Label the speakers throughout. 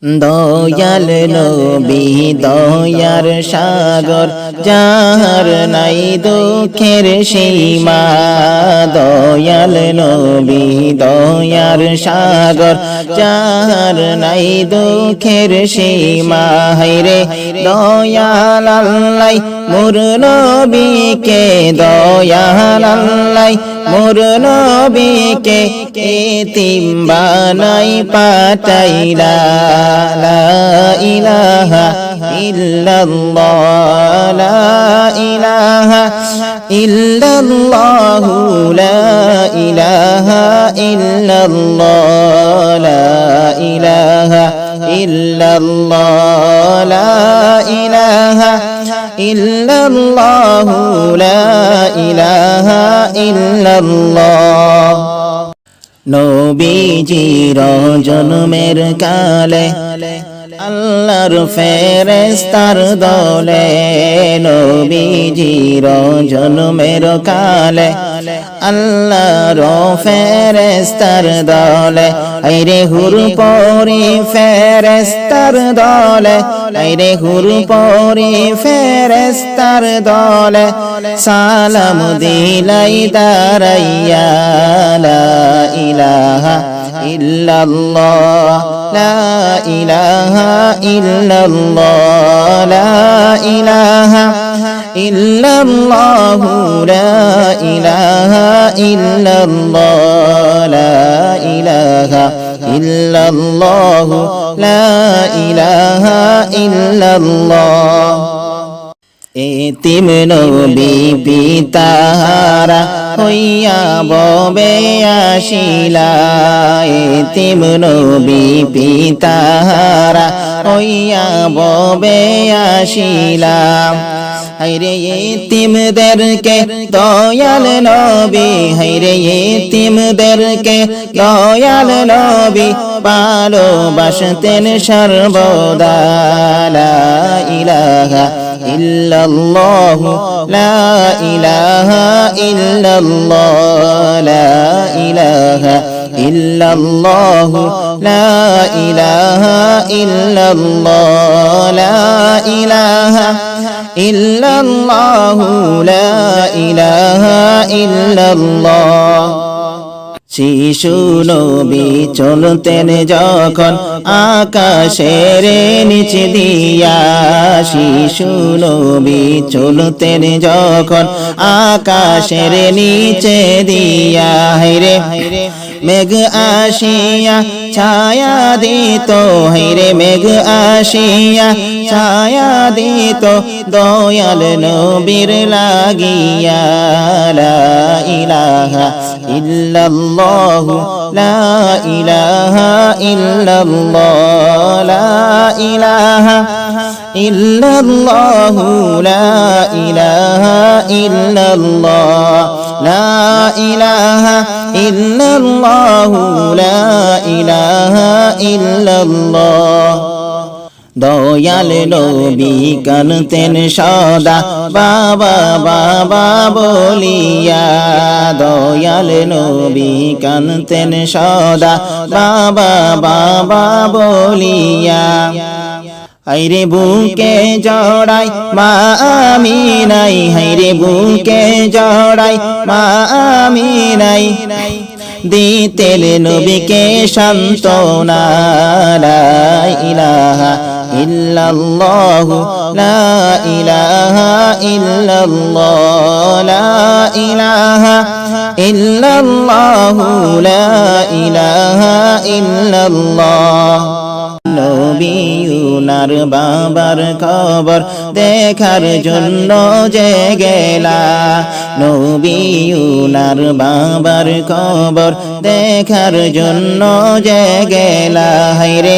Speaker 1: দয়াল নবী দয়ার সাগর, যাহার নাই দুঃখের সীমা। দয়াল নবী দয়ার সাগর, যাহার নাই দুঃখের সীমা। হায়রে দয়াল আল্লাহ মোর নবীকে, দয়াল আল্লাহ মোর নবীকে এতিম বানাই পাঠাইলা। লা ইলাহা ইল্লাল্লাহ, লা ইলাহা ইল্লাল্লাহ, লা ইলাহা ইল্লাল্লাহ, লা ইলাহা ইল্লাল্লাহ, লা ইলাহা ইল্লাল্লাহ, লা ইলাহা ইল্লাল্লাহ। নবীজির জন্মের কালে আল্লাহর ফেরেশতার দলে, নবীজির জন্মের কালে আল্লাহর ফেরেশতার দলে। আইরে হুর পরি ফেরেশতার দলে, আইরে হুর পরি ফেরেশতার দলে। সালাম দিলাই দাঁড়াইয়া, লা ইলাহা ইল্লাল্লাহ, লা ইলাহা ইল্লাল্লাহ, লা ইলাহা ইল্লাল্লাহ, লা ইলাহা ইল্লাল্লাহ, লা ইলাহা ইল্লাল্লাহ, লা ইলাহা ইল্লাল্লাহ। এতিম নবী পিতাহারা হইয়া ববে আসিলা, এতিম নবী পিতাহারা হইয়া ববে আসিলা। হায়রে এতিমদেরকে দয়াল নবী, হায়রে এতিমদেরকে দয়াল নবী ভালোবাসতেন সর্বদা। লা ইলাহা ইল্লাল্লাহ, লা ইলাহা ইল্লাল্লাহ, লা ইলাহা ইল্লাল্লাহ, লা ইলাহা ইল্লাল্লাহ, লা ইলাহা ইল্লাল্লাহ, লা ইলাহা ইল্লাল্লাহ। শিশু নবী চলতেন যখন আকাশের নিচে দিয়া, শিশু নবী চলতেন যখন আকাশের নিচে দিয়া। হায়রে মেঘ আসিয়া ছায়া দিত, হায়রে মেঘ আসিয়া ছায়া দিত দয়াল নবীর লাগিয়া। লা ইলাহা ইল্লাল্লাহ, লা ইলাহা ইল্লাল্লাহ, লা ইলাহা ইল্লাল্লাহ, লা ইলাহা ইল্লাল্লাহ, লা ইলাহা ইল্লাল্লাহ, লা ইলাহা ইল্লাল্লাহ। দয়াল নবী কানতেন সদা বাবা বাবা বলিয়া, দয়াল নবী কানতেন সদা বাবা বাবা বলিয়া। হায়রে বুকে জড়াই মা আমিনাই, হায়রে বুকে জড়াই মা আমিনাই দিতেন নবীকে সান্ত্বনা। লা ইলাহা ইল্লাল্লাহ, লা ইলাহা ইল্লাল্লাহ, লা ইলাহা ইল্লাল্লাহ, লা ইলাহা ইল্লাল্লাহ। নবী উনার বাবার খবর দেখার জন্য যে গেলা, নবী উনার বাবার খবর দেখার জন্য যে গেলা। হায়রে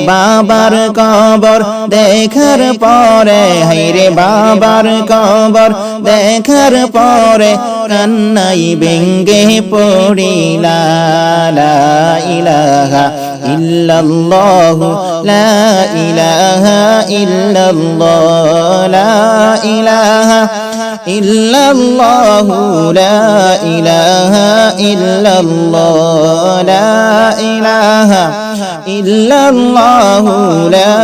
Speaker 1: বাবার কবর দেখার পরে, হায়রে বাবার কবর দেখার পরে কান্নাই বেঙ্গে পড়িলা। লা ইলাহা ইল্লাল্লাহ, লা ইলাহা ইল্লাল্লাহ, লা ইলাহা ইল্লাল্লাহ, লা ইলাহা ইল্লাল্লাহ, লা ইলাহা ইল্লাল্লাহু লা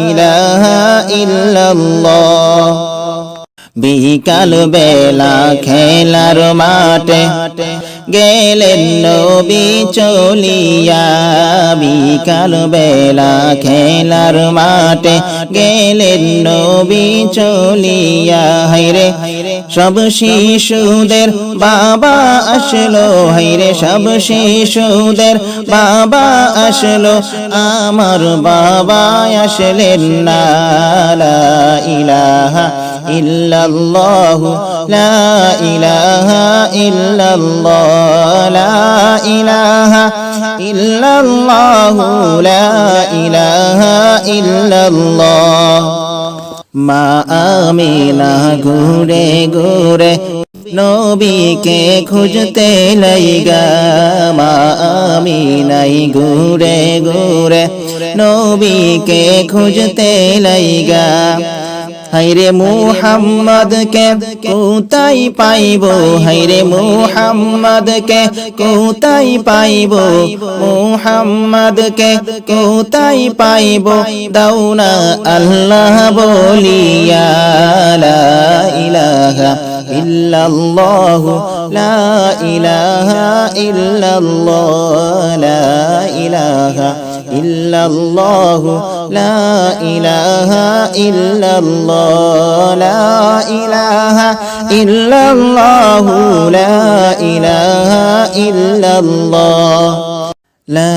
Speaker 1: ইলাহা ইল্লাল্লাহ। বিকাল বেলা খেলার মাঠে গেলেন নবী চলিয়া, বিকাল বেলা খেলার মাঠে গেলেন নবী চলিয়া। হায়রে সব শিশুদের বাবা আসলো, হায়রে সব শিশুদের বাবা আসলো, আমার বাবা আসলেন না। লা ইলাহা ইল্লাল্লাহু লা ইলাহা ইল্লাল্লাহ, লা ইলাহা ইল্লাল্লাহু লা ইলাহা ইল্লাল্লাহ। মা আমিনা ঘুরে ঘুরে নবীকে খুঁজতে লাইগা, মা আমিনাই ঘুরে ঘুরে নবীকে খুঁজতে লাইগা। হায়রে মুহাম্মদকে কোথায় পাইবো, হায়রে মুহাম্মদকে কোথায় পাইবো, মুহাম্মদকে কোথায় পাইবো, দাও না আল্লাহ বলিয়া। লা ইলাহা ইল্লাল্লাহু লা ইলাহা ইল্লাল্লাহ, লা ইলাহা ইল্লাল্লাহু লা ইলাহা ইল্লাল্লাহ, লা ইলাহা ইল্লাল্লাহু লা ইলাহা ইল্লাল্লাহ, লা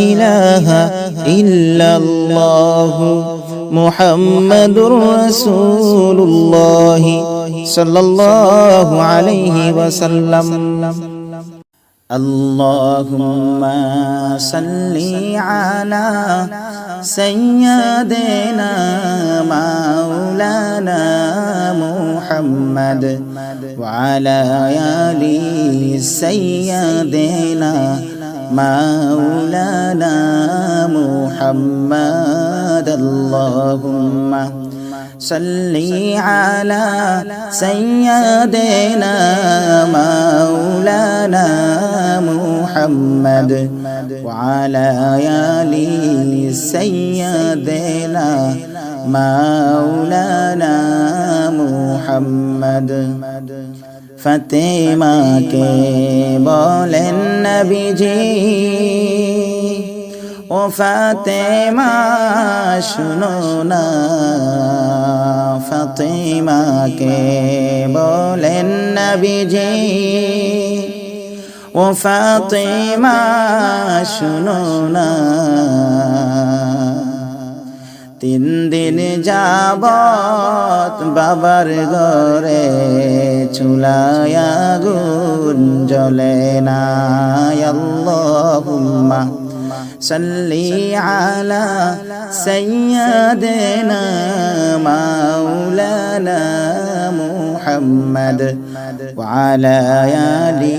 Speaker 1: ইলাহা ইল্লাল্লাহু মুহাম্মাদুর রাসূলুল্লাহ সাল্লাল্লাহু আলাইহি ওয়াসাল্লাম। আল্লাহুম্মা সাল্লি আলা সাইয়্যিদিনা মাওলানা মুহাম্মদ ওয়া আলা আলি সাইয়্যিদিনা মাওলানা মুহাম্মদ। আল্লাহুম্মা সাল্লি আলা সাইয়্যিদিনা মাওলানা মুহাম্মদ ওয়া আলা আলি সাইয়্যিদিনা মাওলানা মুহাম্মদ। ফাতেমাকে বলেন নবীজি, ও ফাতেমা শুনো না, ফাতেমাকে বলেন নবীজি, ও ফাতেমা শুনো না। 3 দিন যাবত বাবার ঘরে চুলায় আগুন জ্বলে না। আল্লাহুম্মা সাল্লি আলা সাইয়্যিদিনা মাওলানা মুহাম্মদ ওয়া আলা আলি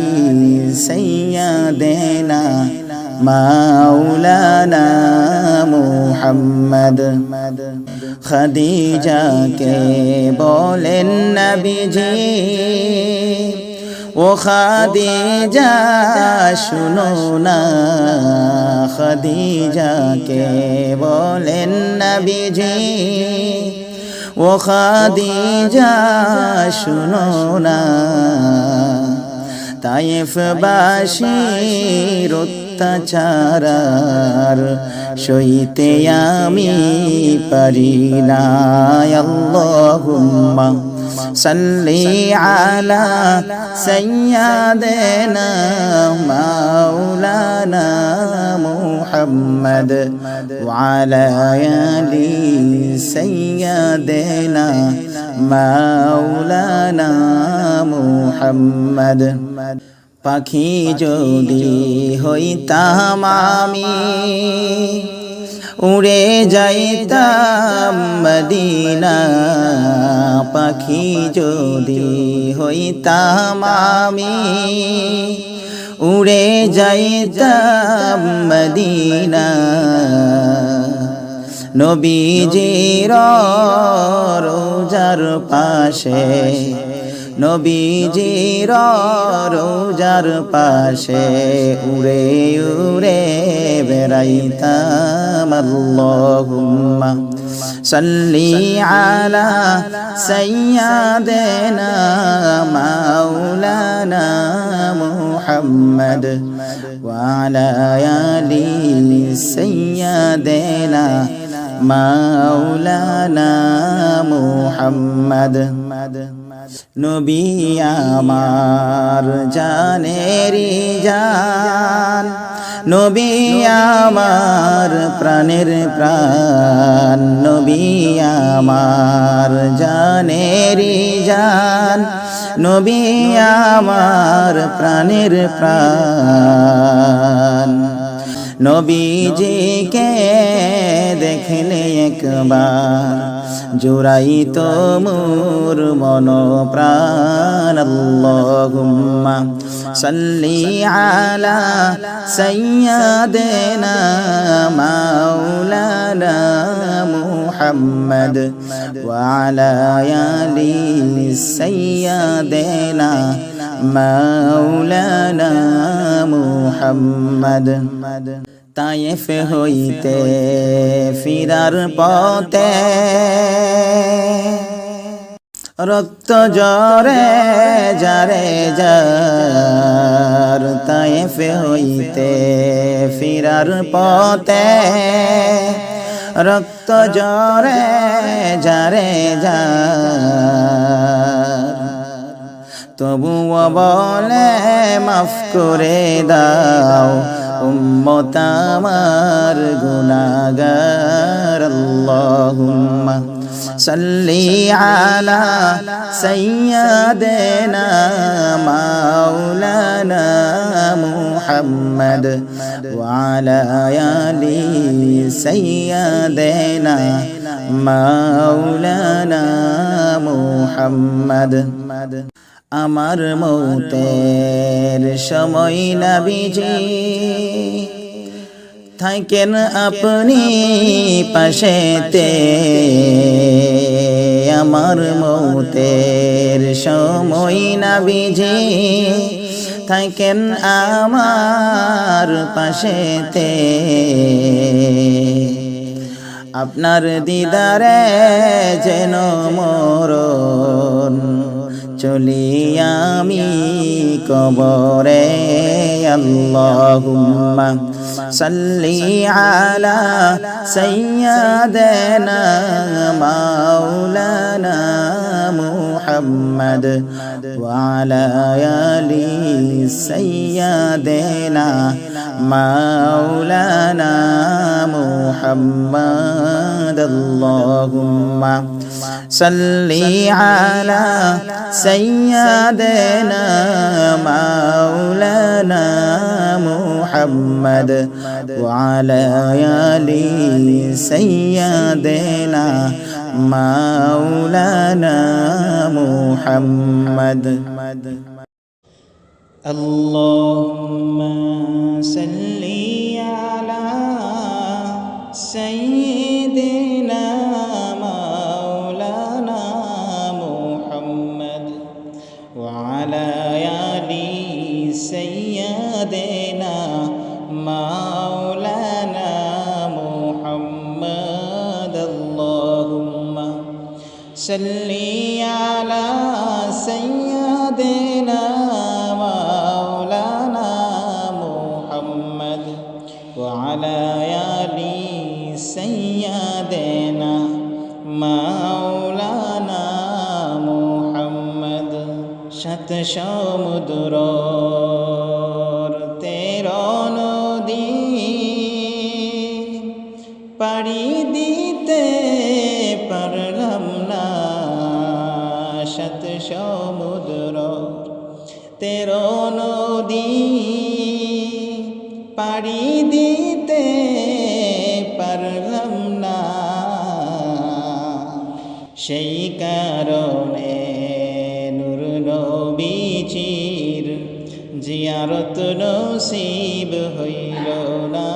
Speaker 1: সাইয়্যিদিনা মাওলানা মুহাম্মদ। খাদিজাকে বলেন নবীজি, ও খাদিজা শুনো না, খাদিজাকে বলেন নবীজি, ও খাদিজা শুনো না। তায়েফবাসীর অত্যাচার সইতে আমি পারি না। আল্লাহুম্মা সাল্লি আলা সাইয়্যিদিনা মাওলানা মুহাম্মদ ওয়া আলা আলি সাইয়্যিদিনা মাওলানা মুহাম্মদ। পাখি যদি হইতাম আমি, উড়ে যাইতাম মদিনা। পাখি যদি হইতাম আমি, উড়ে যাইতাম মদিনা। নবীজির রোজার পাশে, নবীজির রোজার পাশে উড়ে উড়ে বেড়াইতাম আল্লাহুম্মা সাল্লি আলা সাইয়্যিদিনা মাওলানা মুহাম্মদ ওয়া আলা আলি সাইয়্যিদিনা মাওলানা মুহাম্মদ নবী আমার জানেরি জান নবী আমার প্রাণের প্রাণ নবী আমার জানেরি জান নবী আমার প্রাণের প্রাণ নবীজিকে দেখলে একবার জুড়াইত মোর মন প্রাণ আল্লাহুম্মা সাল্লি আলা সাইয়্যিদিনা মাওলানা মুহাম্মদ ওয়া আলা আলি সাইয়্যিদিনা মাওলানা মুহাম্মদ তায়েফ হইতে ফিরার পথে রক্ত জরে যারে যার তায়েফ হইতে ফিরার পথে রক্ত জরে যারে যার তবুও বলে মাফ করে দাও উম্মত আমার গুনাহগার আল্লাহুম্মা সাল্লি আলা সাইয়্যিদিনা মাওলানা মুহাম্মদ ওয়া আলা আলি সাইয়্যিদিনা মাওলানা মুহাম্মদ আমার মৌতের সময় নবীজি থাকেন আপনি পাশেতে আমার মৌতের সময় নবীজি থাকেন আমার পাশেতে আপনার দিদারে যেন মরণ চলি আমি কবরে আল্লাহুম্মা সাল্লি আলা সাইয়্যিদিনা মাওলানা মুহাম্মদ ওয়া আলা আলি সাইয়্যিদিনা মাওলানা মুহাম্মদ আল্লাহুম্মা সাল্লি আলা সাইয়্যিদিনা মাওলানা মুহাম্মদ ওয়া আলা আলি সাইয়্যিদিনা মাওলানা মুহাম্মদ আল্লাহুম্মা সাল্লি আলা সাইয়্যিদিনা سيدنا مولانا محمد اللهم صل على سيدنا مولانا محمد وعلى آل سيدنا مولانا محمد شت সমুদ্র পাড়ি দিতে পারলাম না শত সমুদ্র তেরো নদী পাড়ি দিতে পারলাম না সেই কারণে নূর নবীজির জিয়ারত নসিব হইল না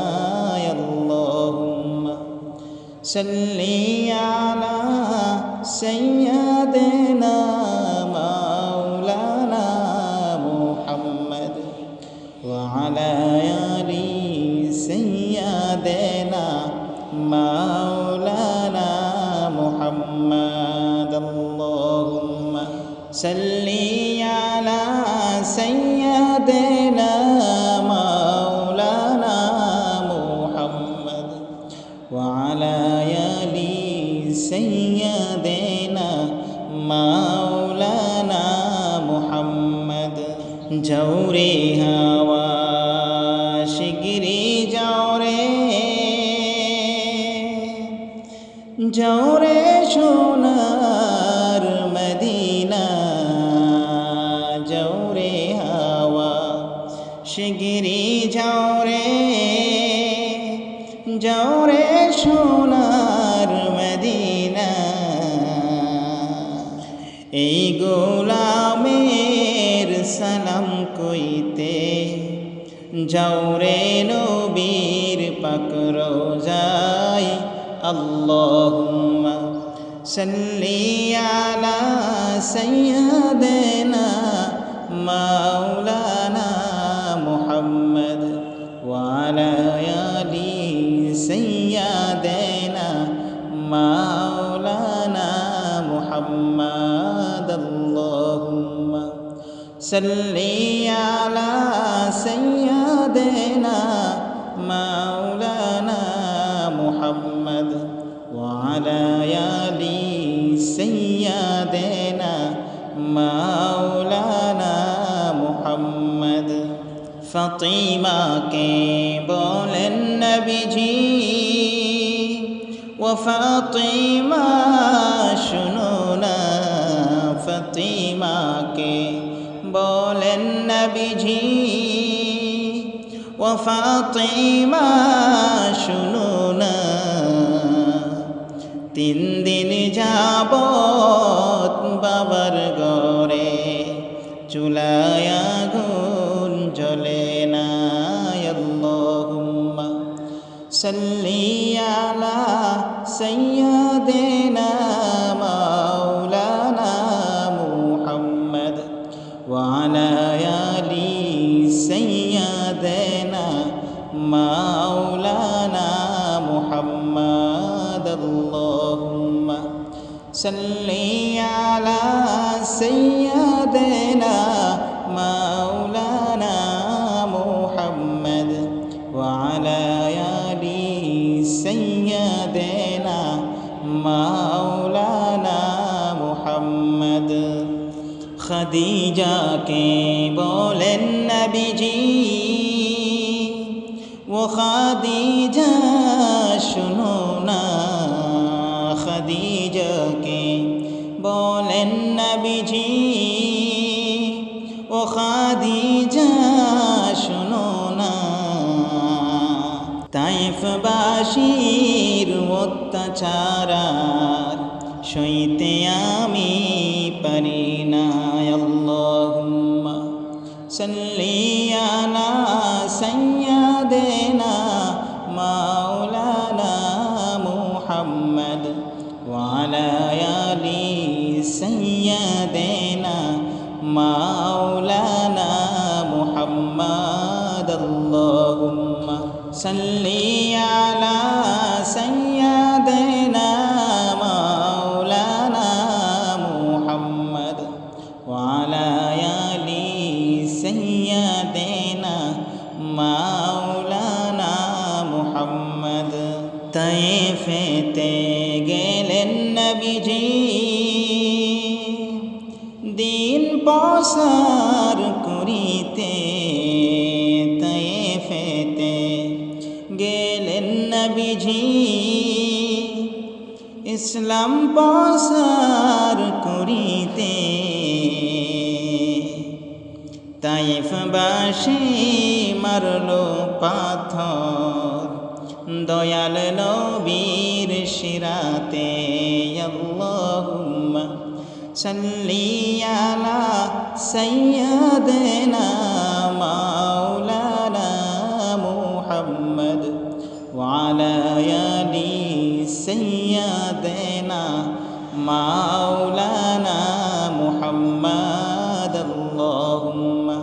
Speaker 1: صلی علی سیدنا مولانا وعلى آل سيدنا مولانا محمد اللهم صل على سيدنا مولانا محمد وعلى آل سيدنا مولانا محمد জৌরে হাওয়া শিগগিরি জৌরে সোনার মদিনা জৌরে হাওয়া শিগগিরি জৌরে সোনার মদিনা এই গোলামের সালাম কইতে জৌরে নবীর পাক রোজায় আল্লাহুম্মা সাল্লি আলা সাইয়্যিদিনা মাওলানা মুহাম্মদ ওয়া আলা আলি সাইয়্যিদিনা মাওলানা মুহাম্মদ আল্লাহুম্মা সাল্লি আলা সাইয়্যিদিনা মাওলানা মুহাম্মদ ওয়া আলা আলি সাইয়্যিদিনা মাওলানা মুহাম্মদ ফাতিমাকে বলেন নবীজি ও ফাতিমা শুনো না ফাতিমাকে বলেন নবীজি ও ফাতিমা শুনো না 3 দিন যাবত বাবার ঘরে চুলায় আগুন জ্বলে না আল্লাহুম্মা সাল্লি আলা সাইয়্যিদিনা মাওলানা মুহাম্মদ ওয়া আলা আলি সাইয়্যিদিনা মাওলানা মুহাম্মদ আল্লাহুম্মা সাল্লি আলা সাইয়্যিদিনা মাওলানা মুহাম্মদ ওয়া আলা আলি সাইয়্যিদিনা মাওলানা মুহাম্মদ খাদিজাকে বলেন নবীজি ও খাদিজা শুনো না খাদিজাকে বলেন নবীজি ও খাদিজা শুনো না তাইফবাসীর অত্যাচার সইতে আমি পারি না আল্লাহুম্মা সাল্লি আলা সাইয়্যিদিনা মাওলানা মুহাম্মদ ওয়া আলা আলি সাইয়্যিদিনা মাওলানা মুহাম্মদ আল্লাহুম্মা সাল্লি আলা সাইয়্যিদিনা মাওলানা মুহাম্মদ ওয়া আলা আলি সাইয়্যিদিনা মাওলানা মুহাম্মদ তায়েফেতে গেলেন নবীজি দিন প্রসার করিতে তায়েফেতে গেলেন নবীজি ইসলাম প্রসার করিতে তায়েফবাসী মারলো পাথর দয়াল নবীর শিরাতে আল্লাহুম্মা সাল্লি আলা সাইয়্যিদিনা মাওলানা মুহাম্মদ ওয়া আলা আলি সাইয়্যিদিনা মাওলানা মুহাম্মদ আল্লাহুম্মা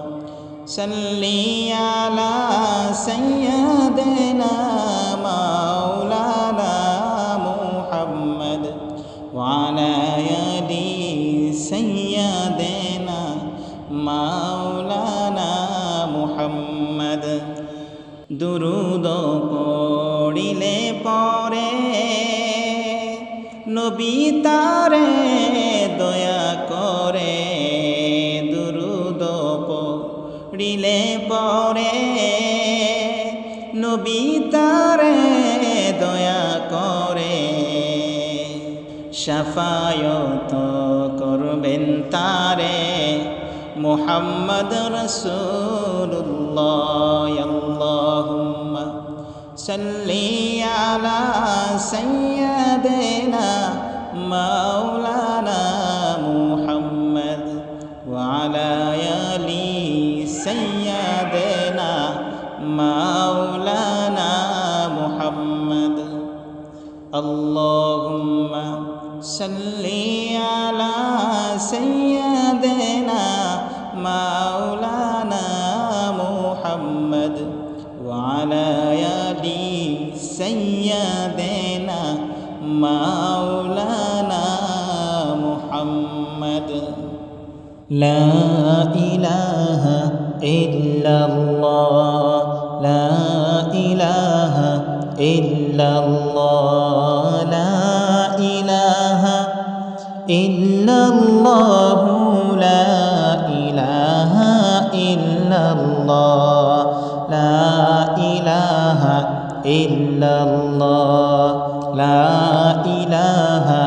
Speaker 1: सल्ली अला सय्यदना मौलाना मुहम्मद व अला आलि सय्यदना मौलाना मुहम्मद। दुरूद पढ़िले परे नबी तारे दया करे, दुरूद पढ़िले परे नबी तारे दया करे, शाफायत करबेन तारे मुहम्मद रसूलुल्लाह। अल्लाहुम्मा सल्ली अला सय्यदिना मौलाना मुहम्मद व अला आलि सय्यदिना मौलाना मुहम्मद। अल्लाहुम्मा सल्ली अला सय्यदिना मौलाना मुहम्मद व अला आलि सय्यदिना मौलाना मुहम्मद। ला इलाहा इल्लल्लाह, ला इलाहा इल्लल्लाह, ला इलाहा इल्लल्लाह, ला इलाहा इल्लल्लाह, ला इलाहा इल्लल्लाह, ला इलाहा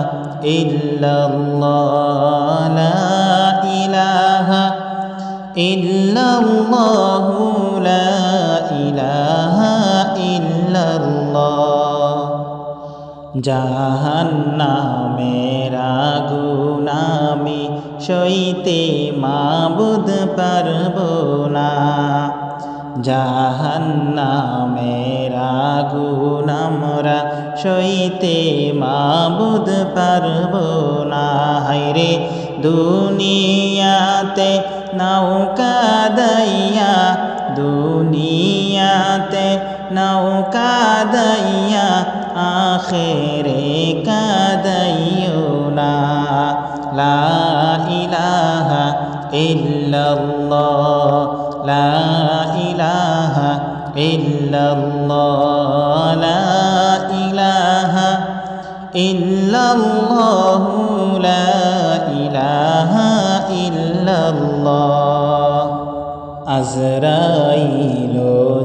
Speaker 1: इल्लल्लाह, ला इलाहा इल्लल्लाह, ला इलाहा इल्लल्लाह। জাহান্নামের আগুন আমি সইতে মাবুদ পারব না, জাহান্নামের আগুন আমরা সইতে মাবুদ পারব না। হায়রে দুনিয়াতে নৌকা দাইয়া, দুনিয়াতে নৌকা দাইয়া আখেরে কাদাইও না। লা ইলাহা ইল্লাল্লাহ, লা ইলাহা ইল্লাল্লাহ, লা ইলাহা ইল্লাল্লাহ, লা ইলাহা ইল্লাল্লাহ। আজরাইল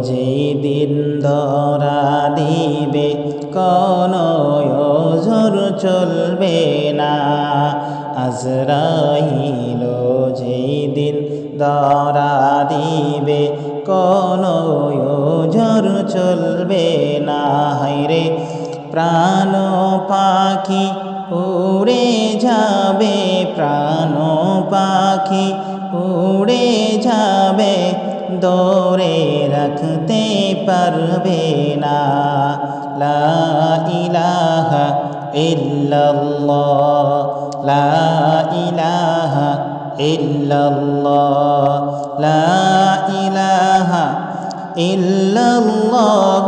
Speaker 1: যেদিন ধরা দিবে কোনো ওযর চলবে না, আজরাইল যেদিন ধরা দিবে কোনো ওযর চলবে না। হায়রে প্রাণ পাখি উড়ে যাবে, প্রাণ পাখি উড়ে যাবে, দৌড়ে রাখতে পারবে না। লা ইলাহা ইল্লাল্লাহ, লা ইলাহা ইল্লাল্লাহ, লা ইলাহা ইল্লাল্লাহ,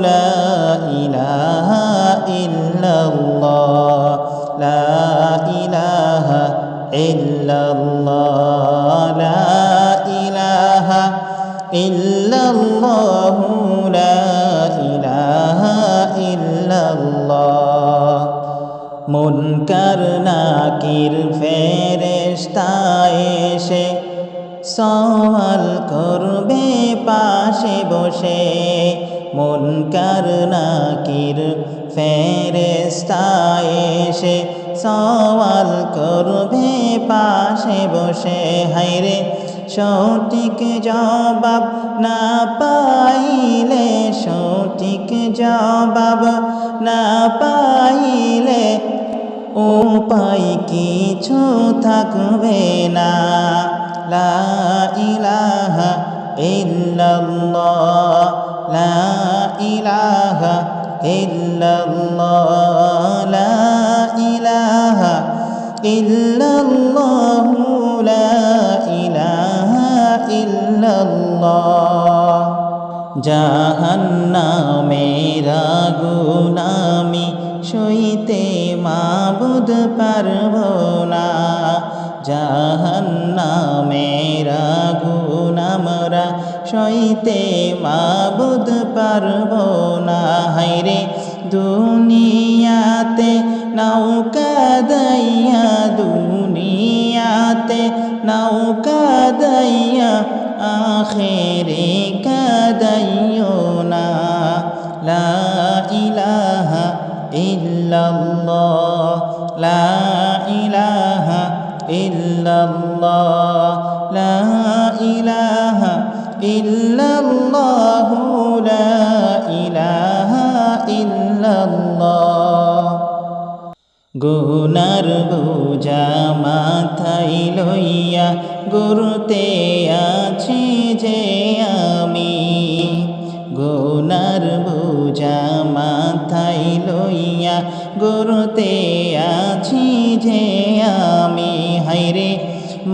Speaker 1: লা ইলাহা ইল্লাল্লাহ, লা ইলাহা ইল্লাল্লাহ, লা ইলাহা ইল্লাল্লাহ, লা ইলাহা ইল্লাল্লাহ। মুনকার নাকির ফেরেশতা এসে সওয়াল করবে পাশে বসে, মুনকার নাকির ফেরেশতা এসে সওয়াল করবে পাশে বসে। হায়রে সঠিক জবাব না পাইলে, সঠিক জবাব না পাইলে উপায় কিছু থাকবে না। লা ইলাহা ইল্লাল্লাহ, লা ইলাহা ইল্লাল্লাহ, লা ইলাহা ইল্লাল্লাহ, লা ইলাহা ইল্লাল্লাহ। ইল্লাল্লাহ জাহান্নামের আগুন আমি সইতে মাবুদ পারব না জাহান্নামের আগুন আমরা সইতে মাবুদ পারব না হায়রে দুনিয়াতে নৌকা দাইয়া দুনিয়াতে নৌকা দাইয়া আখেরে কাদাইও না লা ইলাহা ইল্লাল্লাহ লা ইলাহা ইল্লাল্লাহ লা ইলাহা ইল্লাল্লাহ লা ইলাহা ইল্লাল্লাহ গুনার বোঝা মাথায় লইয়া গুরুতে আছি যে আমি গুনার বোঝা মাথায় লইয়া গুরুতে আছি যে আমি হায়রে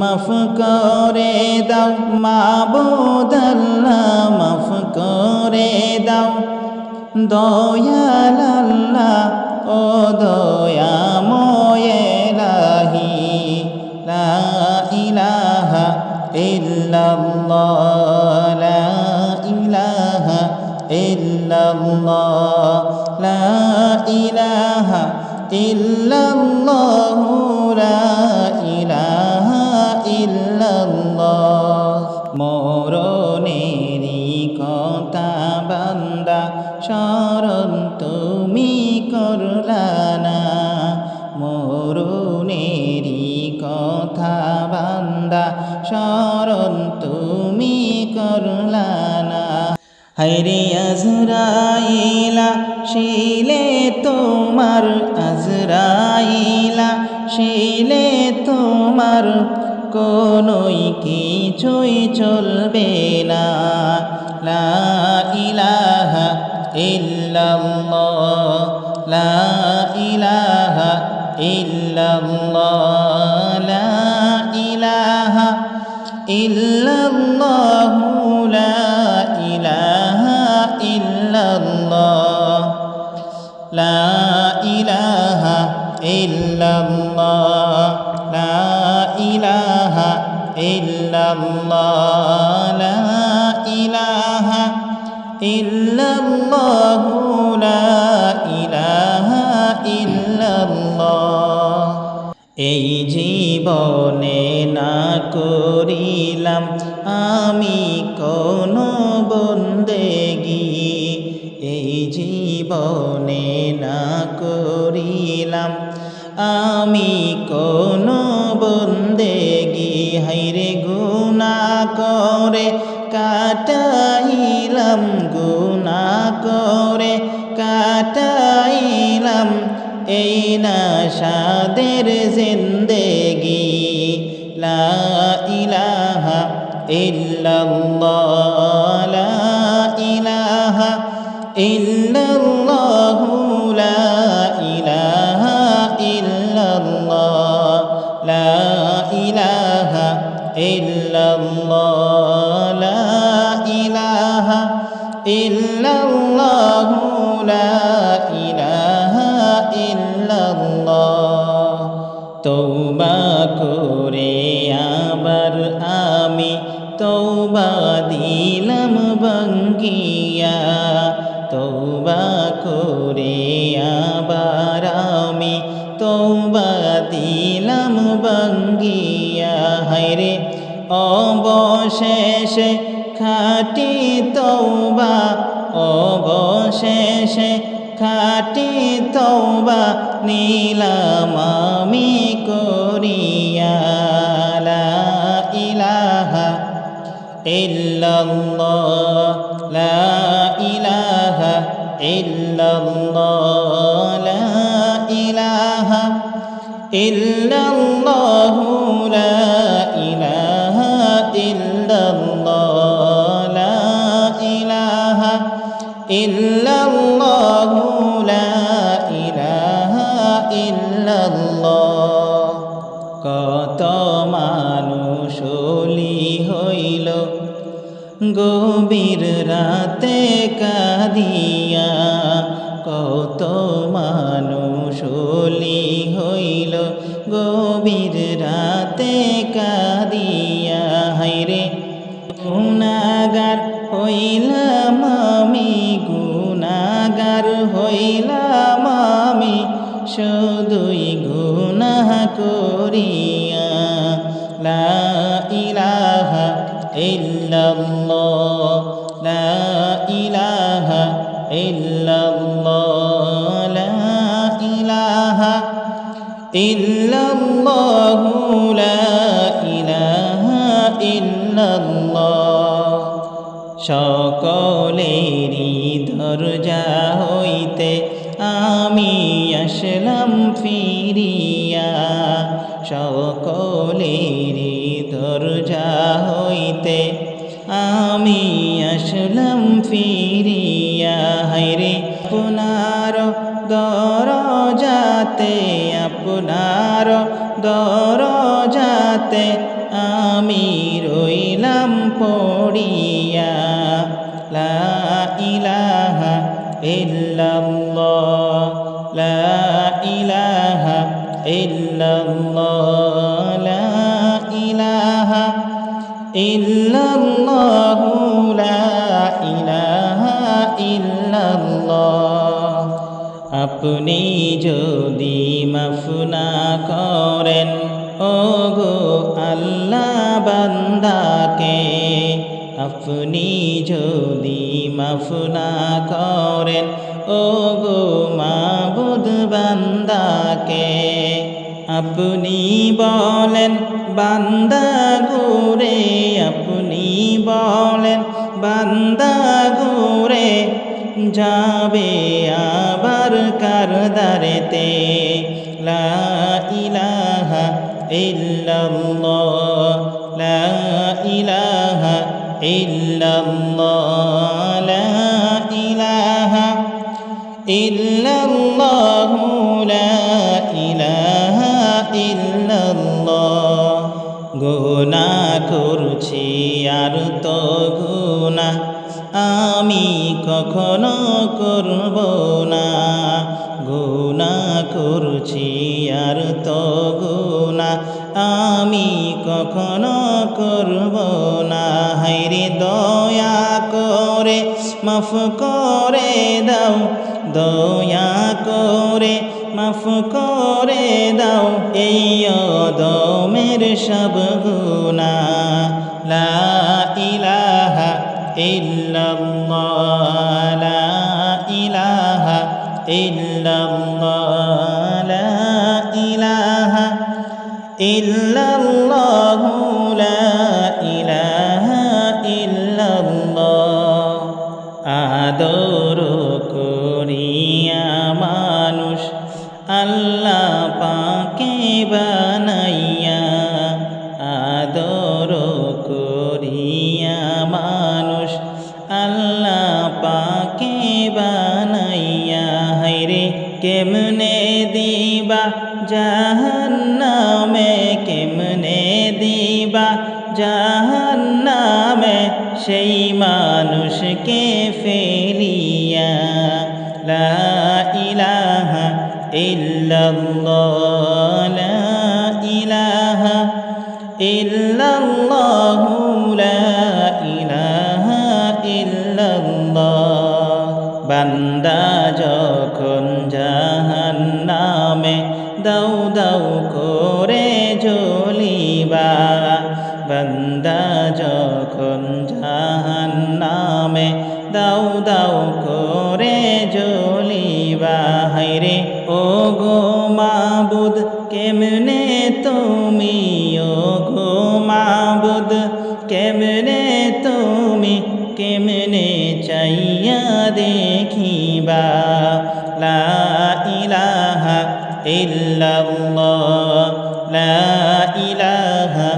Speaker 1: মাফ করে দাও মাবুদ আল্লাহ মাফ করে দাও দয়াল আল্লাহ ও দয়াময় ইলাহি লা ইলাহা ইল্লাল্লাহ লা ইলাহা ইল্লাল্লাহ লা ইলাহা ইল্লাল্লাহ লা ইলাহা ইল্লাল্লাহ মরণেরই কথা বান্দা শরণ তুমি করলা না মরণেরই কথা বান্দা শরণ তুমি করলা না হায়রে আজরাইলা শিলে তোমার আজরাইলা শিলে তোমার কোনোই কিছুই চলবে না লা ইলাহা ইল্লাল্লাহ লা ইলাহা ইল্লাল্লাহ লা ইলাহা ইল্লাল্লাহ লা ইলাহা ইল্লাল্লাহ লা ইলাহা ইল্লাল্লাহ লা ইলাহা ইল্লাল্লাহ লা ইলাহা ইল্লাল্লাহ লা ইলাহা ইল্লাল্লাহ এই জীবনে না করিলাম আমি কোনো বন্দেগি এই জীবনে না করিলাম আমি কোনো বন্দেগি হায়রে গুনাহ করে কাটাইলাম গুনাহ করে কাটাইলাম এই নাশাদের জিন্দেগি লা ইলাহা ইল্লাল্লাহ লা ইলাহা ইল্লাল্লাহ লা ইলাহা ইল্লাল্লাহ লা ইলাহা ইল্লাল্লাহ লা ইলাহা ইল্লাল্লাহ লা ইলাহা ইল্লাল্লাহ তওবা করে আবার আমি তওবা দিলাম ভাঙ্গিয়া তওবা করে আবার আমি তওবা দিলাম ভাঙ্গিয়া হায়রে অবশেষে খাঁটি তওবা অবশেষে খাঁটি তওবা নিলাম আমি করিয়া লা ইলাহা ইল্লাল্লাহ লা ইলাহা ইল্লাল্লাহ লা ইলাহা ইল্লাল্লাহ লা ইলাহা ইল্লাল্লাহ লা ইলাহা ইল্লাল্লাহ লা ইলাহা ইল্লাল্লাহ কত মানুষ হইল কত মানুষ ওলি হইল গভীর রাতে কাঁদিয়া। হায়রে গুনাগার হইলাম আমি, গুনাগার হইলাম আমি, শুধুই গুনাহ করিয়া। লা ইলাহা ইল্লাল্লাহ, লা ইলাহা ইল্লাল্লাহ, লা ইলাহা ইল্লাল্লাহ, লা ইলাহা ইল্লাল্লাহ। সকলেরই দরজা হইতে আমি আসলাম ফিরিয়া, সকলেরই দরজা হইতে আমি আসলাম ফিরিয়া। হায়রে আপনার দরজাতে, আপনার দরজাতে আমি রইলাম পড়িয়া। লা ইলাহা ইল্লাল্লাহ, লা ইলাহা ইল্লাল্লাহ, লা ইলাহা ইল্লাল্লাহ, লা ইলাহা ইল্লাল্লাহ। আপনি যদি মাফ না করেন ওগো আল্লাহ বান্দাকে, আপনি যদি মাফ না করেন ওগো মাবুদ বান্দাকে, আপনি বলেন বান্দা গোরে, আপনি বলেন বান্দা গোরে, যাবে আবার কার দারেতে। লা ইলাহা ইল্লাল্লাহ, লা ইলাহা ইল্লাল্লাহ, লা ইলাহা ইল্লাল্লাহ, লা ইলাহা ইল্লাল্লাহ। গুনাহ করছি আর তো গুনাহ আমি কখনো করব না, গুনাহ করছি আর তো গুনাহ আমি কখনো করব না। হায়রে দয়া করে মাফ করে দাও, দয়া করে মাফ করে দাও এই অদমের সব গুনাহ। লা ইলাহা ইল্লাল্লাহ, লা ইলাহা ইল্লাল্লাহ, লা ইলাহা ইল্লাল্লাহ, লা ইলাহা ইল্লাল্লাহ। আদর করিয়া মানুষ আল্লাহ পাকে বানাইয়া, আদর করিয়া মানুষ আল্লাহ পাকে বানাইয়া। হায়রে কেমনে দিবা জাহান্নামে, কেমনে দিবা জাহান্নামে সেই মানুষকে ফেলিয়া। লা ইলাহা ইল্লাল্লাহ, লা ইলাহা ইল্লাল্লাহ, লা ইলাহা ইল্লাল্লাহ। বান্দা যখন জাহান্নামে দাউ দাউ করে জ্বলিবা, বান্দা যখন জাহান্নামে দাউ দাউ করে জ্বলিবা। হায়রে ওগো মাবুদ কেমনে তুমি, ওগো মাবুদ কেমনে তুমি, কেমনে চাইয়া দেখিবা। লা ইলাহা ইল্লাল্লাহ, লা ইলাহা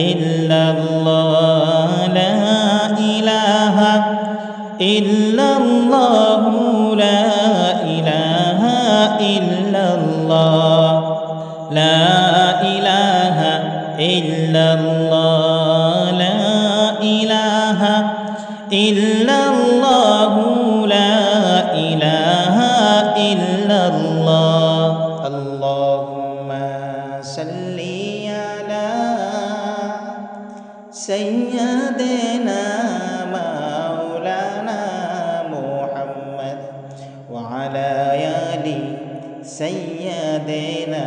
Speaker 1: ইল্লাল্লাহ, লা ইলাহা ইল্লাল্লাহ, লা ইলাহা ইল্লাল্লাহ, লা ইলাহা ইল্লাল্লাহ, লা ইলাহা ইল্লাল্লাহ, লা ইলাহা ইল্লাল্লাহ। سيدنا مولانا محمد وعلى آل سيدنا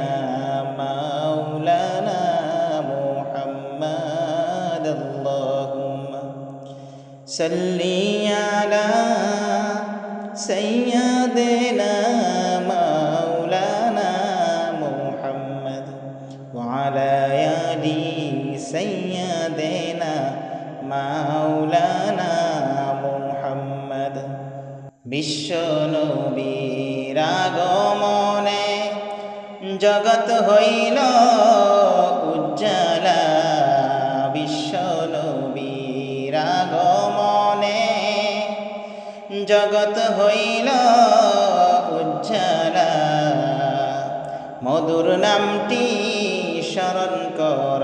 Speaker 1: مولانا محمد اللهم صل على سيدنا مولانا محمد وعلى آل سيدنا مولانا محمد বিশ্ব নবীর আগমনে জগৎ হইল উজ্জ্বলা বিশ্ব নবীর আগমনে জগৎ হইল উজ্জ্বলা মধুর নামটি স্মরণ কর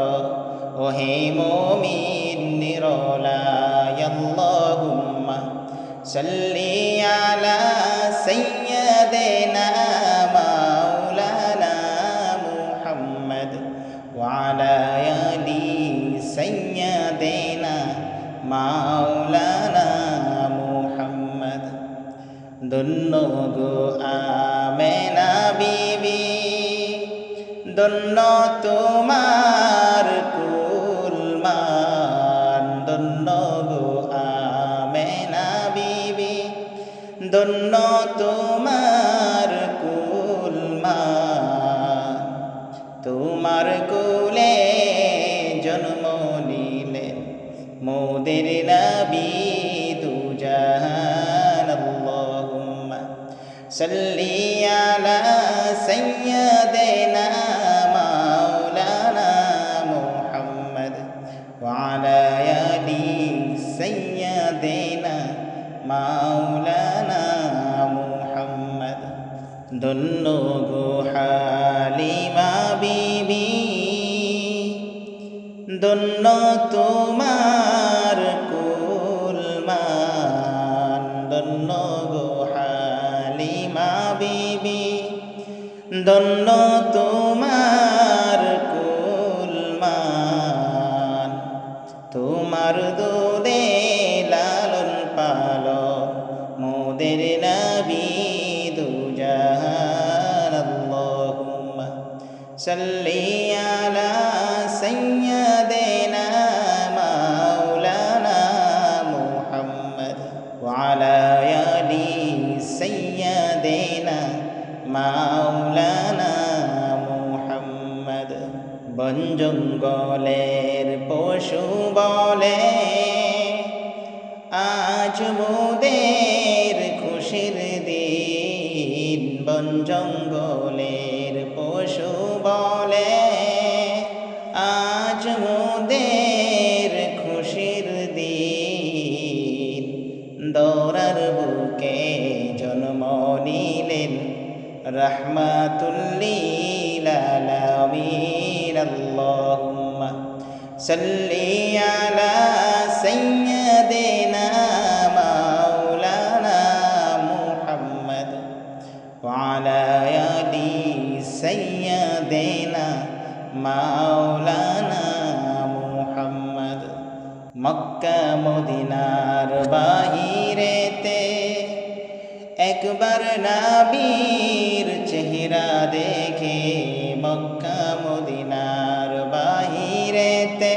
Speaker 1: ওহে মুমিন নিরলায় আল্লাহুম্মা সাল্লি আলা সাইয়্যিদিনা মাওলানা মুহাম্মদ ওয়া আলা আলি সাইয়্যিদিনা মাওলানা মুহাম্মদ ধন্য গো আমেনা বিবি ধন্য তোমার কুলমান ধন্য গো আমেনা বিবি ধন্য তোমার কুলমান তোমার কুলে জন্ম নিলেন মোদের নবী দুজাহান আল্লাহুম্মা সাল্লি আলা সাইয়্যিদিনা মাওলানা মুহাম্মদ ওয়া আলা আলি সাইয়্যিদিনা মাওলানা মুহাম্মদ ধন্য গো হালিমা বিবি ধন্য তোমার কুলমান ধন্য গো হালিমা বিবি ধন্য তোমার কুলমান তোমার দুধে লালন পালন মোদের নবী দুজাহান আল্লাহুম্মা সাল্লি আলা সাইয়্যিদিনা মাওলানা মুহাম্মদ ওয়া আলা আলি সাইয়্যিদিনা মাওলানা মুহাম্মদ বন জঙ্গলের পশু বলে আজ মোদের খুশির দিন বন জঙ্গলের পশু বলে আজ মোদের খুশির দিন দৌড়ার বুকে জন্ম নিলেন রাহমাতুল লিল আলামিন আল্লাহুম্মা সাল্লি আলা সাইয়্যিদিনা মাওলানা মুহাম্মদ ওয়া আলা আলি সাইয়্যিদিনা মাওলানা মুহাম্মদ মক্কা মদিনার বাহিরেতে একবার নবীর চেহারা দেখে মক্কা মদিনার বাহিরেতে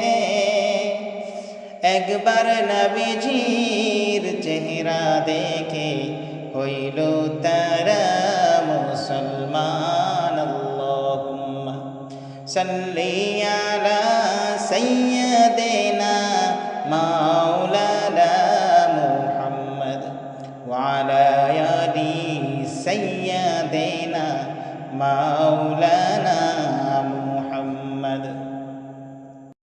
Speaker 1: একবার নবীজির চেহারা দেখে হইল তারা মুসলমান আল্লাহুম্মা সাল্লি আলা সাইয়্যিদিনা মাওলানা মুহাম্মদ ওয়া আলা আলি সাইয়্যিদিনা মাওলানা